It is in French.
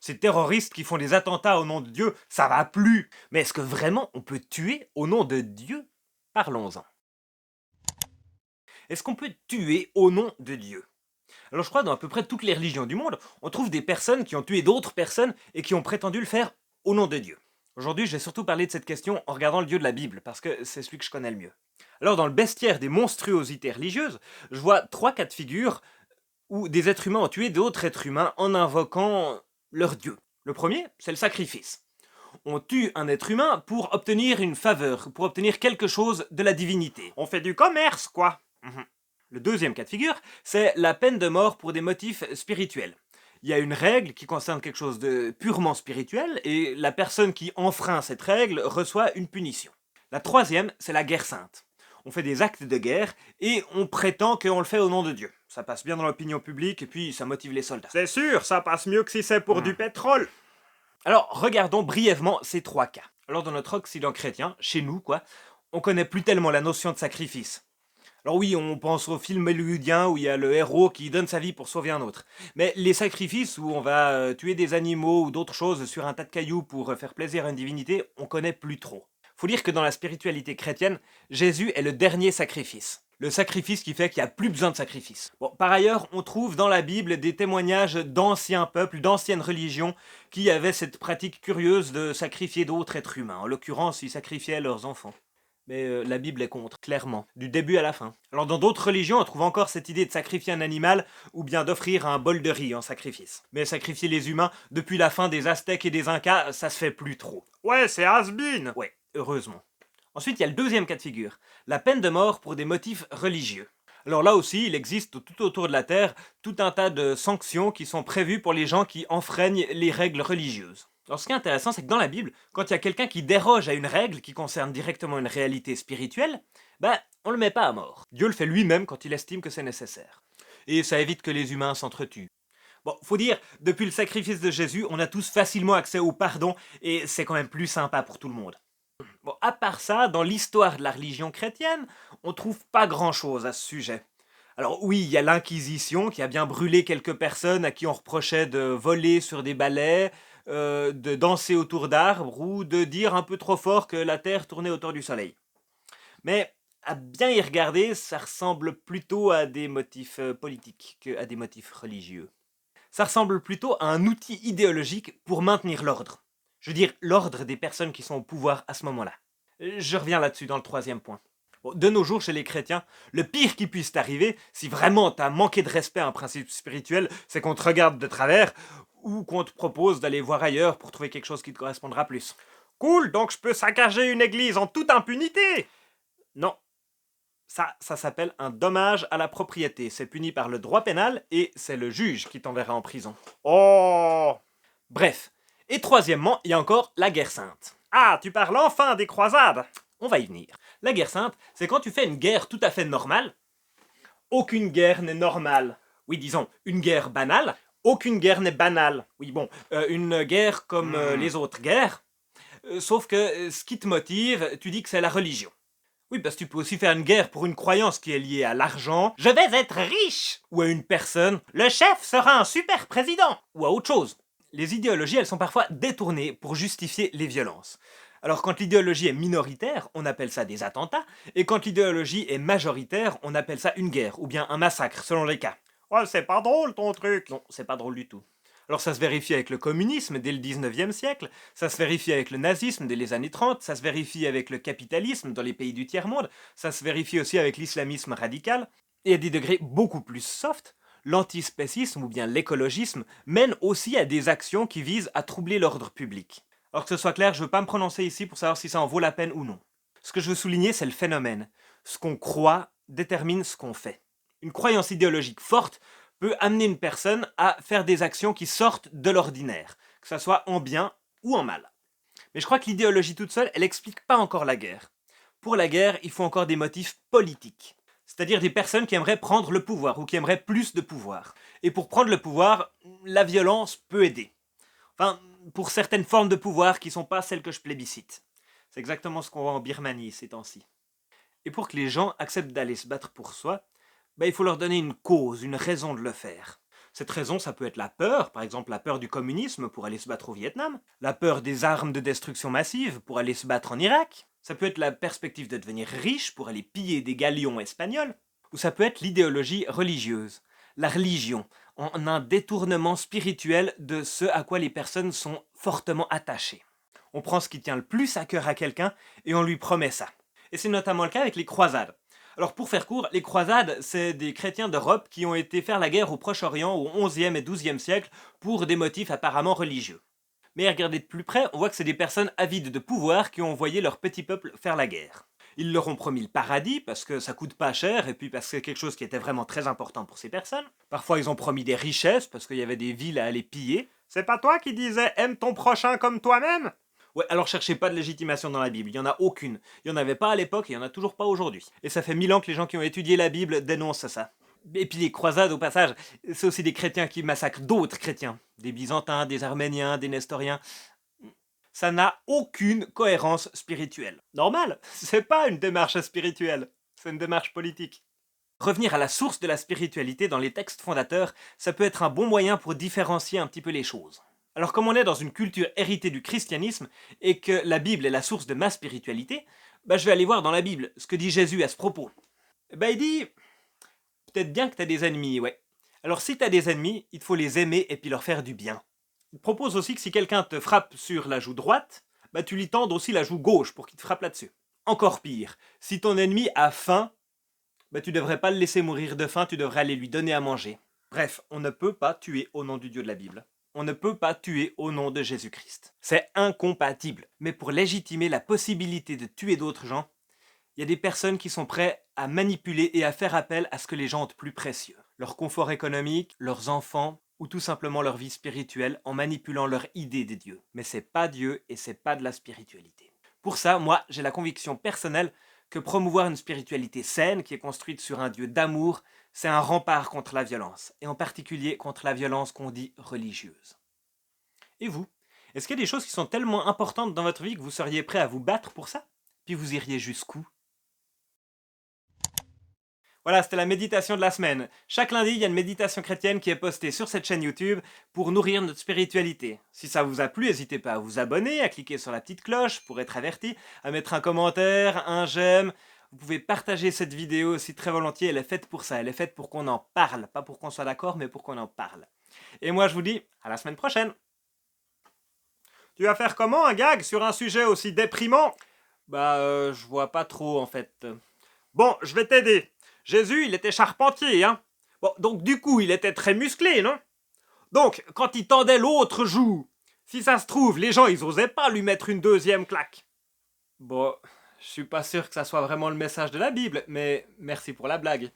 Ces terroristes qui font des attentats au nom de Dieu, ça va plus. Mais est-ce que vraiment on peut tuer au nom de Dieu? Parlons-en. Est-ce qu'on peut tuer au nom de Dieu? Alors je crois dans à peu près toutes les religions du monde, on trouve des personnes qui ont tué d'autres personnes et qui ont prétendu le faire au nom de Dieu. Aujourd'hui, je vais surtout parler de cette question en regardant le Dieu de la Bible, parce que c'est celui que je connais le mieux. Alors dans le bestiaire des monstruosités religieuses, je vois trois cas de figure où des êtres humains ont tué d'autres êtres humains en invoquant leur Dieu. Le premier, c'est le sacrifice. On tue un être humain pour obtenir une faveur, pour obtenir quelque chose de la divinité. On fait du commerce, quoi. Le deuxième cas de figure, c'est la peine de mort pour des motifs spirituels. Il y a une règle qui concerne quelque chose de purement spirituel et la personne qui enfreint cette règle reçoit une punition. La troisième, c'est la guerre sainte. On fait des actes de guerre et on prétend qu'on le fait au nom de Dieu. Ça passe bien dans l'opinion publique et puis ça motive les soldats. C'est sûr, ça passe mieux que si c'est pour du pétrole. Alors, regardons brièvement ces trois cas. Alors, dans notre Occident chrétien, chez nous, quoi, on connaît plus tellement la notion de sacrifice. Alors oui, on pense aux films hollywoodiens où il y a le héros qui donne sa vie pour sauver un autre. Mais les sacrifices où on va tuer des animaux ou d'autres choses sur un tas de cailloux pour faire plaisir à une divinité, on connaît plus trop. Faut dire que dans la spiritualité chrétienne, Jésus est le dernier sacrifice. Le sacrifice qui fait qu'il n'y a plus besoin de sacrifice. Bon, par ailleurs, on trouve dans la Bible des témoignages d'anciens peuples, d'anciennes religions qui avaient cette pratique curieuse de sacrifier d'autres êtres humains. En l'occurrence, ils sacrifiaient leurs enfants. Mais la Bible est contre, clairement, du début à la fin. Alors dans d'autres religions, on trouve encore cette idée de sacrifier un animal ou bien d'offrir un bol de riz en sacrifice. Mais sacrifier les humains, depuis la fin des Aztèques et des Incas, ça se fait plus trop. Ouais, c'est has-been. Ouais, heureusement. Ensuite, il y a le deuxième cas de figure, la peine de mort pour des motifs religieux. Alors là aussi, il existe tout autour de la Terre tout un tas de sanctions qui sont prévues pour les gens qui enfreignent les règles religieuses. Alors ce qui est intéressant, c'est que dans la Bible, quand il y a quelqu'un qui déroge à une règle qui concerne directement une réalité spirituelle, on le met pas à mort. Dieu le fait lui-même quand il estime que c'est nécessaire. Et ça évite que les humains s'entretuent. Bon, faut dire, depuis le sacrifice de Jésus, on a tous facilement accès au pardon, et c'est quand même plus sympa pour tout le monde. Bon, à part ça, dans l'histoire de la religion chrétienne, on trouve pas grand-chose à ce sujet. Alors oui, il y a l'Inquisition qui a bien brûlé quelques personnes à qui on reprochait de voler sur des balais, de danser autour d'arbres ou de dire un peu trop fort que la Terre tournait autour du Soleil. Mais à bien y regarder, ça ressemble plutôt à des motifs politiques qu'à des motifs religieux. Ça ressemble plutôt à un outil idéologique pour maintenir l'ordre. Je veux dire, l'ordre des personnes qui sont au pouvoir à ce moment-là. Je reviens là-dessus dans le troisième point. Bon, de nos jours, chez les chrétiens, le pire qui puisse t'arriver, si vraiment t'as manqué de respect à un principe spirituel, c'est qu'on te regarde de travers ou qu'on te propose d'aller voir ailleurs pour trouver quelque chose qui te correspondra plus. Cool, donc je peux saccager une église en toute impunité. Non. Ça s'appelle un dommage à la propriété. C'est puni par le droit pénal et c'est le juge qui t'enverra en prison. Oh. Bref. Et troisièmement, il y a encore la guerre sainte. Ah, tu parles enfin des croisades. On va y venir. La guerre sainte, c'est quand tu fais une guerre tout à fait normale. Aucune guerre n'est normale. Oui, disons, une guerre banale. Aucune guerre n'est banale. Oui, bon, une guerre comme les autres guerres. Sauf que ce qui te motive, tu dis que c'est la religion. Oui, parce que tu peux aussi faire une guerre pour une croyance qui est liée à l'argent. Je vais être riche. Ou à une personne. Le chef sera un super président. Ou à autre chose. Les idéologies, elles sont parfois détournées pour justifier les violences. Alors quand l'idéologie est minoritaire, on appelle ça des attentats, et quand l'idéologie est majoritaire, on appelle ça une guerre, ou bien un massacre, selon les cas. Ouais, c'est pas drôle ton truc. Non, c'est pas drôle du tout. Alors ça se vérifie avec le communisme dès le 19e siècle, ça se vérifie avec le nazisme dès les années 30, ça se vérifie avec le capitalisme dans les pays du tiers-monde, ça se vérifie aussi avec l'islamisme radical, et à des degrés beaucoup plus soft, l'antispécisme ou bien l'écologisme mène aussi à des actions qui visent à troubler l'ordre public. Alors que ce soit clair, je ne veux pas me prononcer ici pour savoir si ça en vaut la peine ou non. Ce que je veux souligner, c'est le phénomène. Ce qu'on croit détermine ce qu'on fait. Une croyance idéologique forte peut amener une personne à faire des actions qui sortent de l'ordinaire, que ce soit en bien ou en mal. Mais je crois que l'idéologie toute seule, elle n'explique pas encore la guerre. Pour la guerre, il faut encore des motifs politiques. C'est-à-dire des personnes qui aimeraient prendre le pouvoir ou qui aimeraient plus de pouvoir. Et pour prendre le pouvoir, la violence peut aider. Enfin, pour certaines formes de pouvoir qui ne sont pas celles que je plébiscite. C'est exactement ce qu'on voit en Birmanie ces temps-ci. Et pour que les gens acceptent d'aller se battre pour soi, il faut leur donner une cause, une raison de le faire. Cette raison, ça peut être la peur, par exemple la peur du communisme pour aller se battre au Vietnam, la peur des armes de destruction massive pour aller se battre en Irak, ça peut être la perspective de devenir riche pour aller piller des galions espagnols, ou ça peut être l'idéologie religieuse, la religion, en un détournement spirituel de ce à quoi les personnes sont fortement attachées. On prend ce qui tient le plus à cœur à quelqu'un et on lui promet ça. Et c'est notamment le cas avec les croisades. Alors pour faire court, les croisades, c'est des chrétiens d'Europe qui ont été faire la guerre au Proche-Orient au XIe et XIIe siècle pour des motifs apparemment religieux. Mais à regarder de plus près, on voit que c'est des personnes avides de pouvoir qui ont envoyé leur petit peuple faire la guerre. Ils leur ont promis le paradis parce que ça coûte pas cher et puis parce que c'est quelque chose qui était vraiment très important pour ces personnes. Parfois ils ont promis des richesses parce qu'il y avait des villes à aller piller. C'est pas toi qui disais aime ton prochain comme toi-même? Ouais, alors cherchez pas de légitimation dans la Bible, il y en a aucune. Il y en avait pas à l'époque et il y en a toujours pas aujourd'hui. Et ça fait 1000 ans que les gens qui ont étudié la Bible dénoncent ça. Et puis les croisades, au passage, c'est aussi des chrétiens qui massacrent d'autres chrétiens. Des byzantins, des arméniens, des nestoriens. Ça n'a aucune cohérence spirituelle. Normal, c'est pas une démarche spirituelle, c'est une démarche politique. Revenir à la source de la spiritualité dans les textes fondateurs, ça peut être un bon moyen pour différencier un petit peu les choses. Alors comme on est dans une culture héritée du christianisme et que la Bible est la source de ma spiritualité, je vais aller voir dans la Bible ce que dit Jésus à ce propos. Il dit, peut-être bien que t'as des ennemis, ouais. Alors si t'as des ennemis, il faut les aimer et puis leur faire du bien. Il propose aussi que si quelqu'un te frappe sur la joue droite, tu lui tendes aussi la joue gauche pour qu'il te frappe là-dessus. Encore pire, si ton ennemi a faim, tu devrais pas le laisser mourir de faim, tu devrais aller lui donner à manger. Bref, on ne peut pas tuer au nom du Dieu de la Bible. On ne peut pas tuer au nom de Jésus-Christ. C'est incompatible. Mais pour légitimer la possibilité de tuer d'autres gens, il y a des personnes qui sont prêtes à manipuler et à faire appel à ce que les gens ont de plus précieux. Leur confort économique, leurs enfants, ou tout simplement leur vie spirituelle en manipulant leur idée des dieux. Mais c'est pas Dieu et c'est pas de la spiritualité. Pour ça, moi, j'ai la conviction personnelle que promouvoir une spiritualité saine qui est construite sur un Dieu d'amour, c'est un rempart contre la violence, et en particulier contre la violence qu'on dit religieuse. Et vous? Est-ce qu'il y a des choses qui sont tellement importantes dans votre vie que vous seriez prêt à vous battre pour ça? Puis vous iriez jusqu'où? Voilà, c'était la méditation de la semaine. Chaque lundi, il y a une méditation chrétienne qui est postée sur cette chaîne YouTube pour nourrir notre spiritualité. Si ça vous a plu, n'hésitez pas à vous abonner, à cliquer sur la petite cloche pour être averti, à mettre un commentaire, un j'aime. Vous pouvez partager cette vidéo aussi très volontiers, elle est faite pour ça, elle est faite pour qu'on en parle. Pas pour qu'on soit d'accord, mais pour qu'on en parle. Et moi, je vous dis à la semaine prochaine. Tu vas faire comment un gag sur un sujet aussi déprimant? Je vois pas trop en fait. Bon, je vais t'aider. Jésus, il était charpentier, hein? Bon, donc du coup, il était très musclé, non? Donc, quand il tendait l'autre joue, si ça se trouve, les gens, ils osaient pas lui mettre une deuxième claque. Bon, je suis pas sûr que ça soit vraiment le message de la Bible, mais merci pour la blague.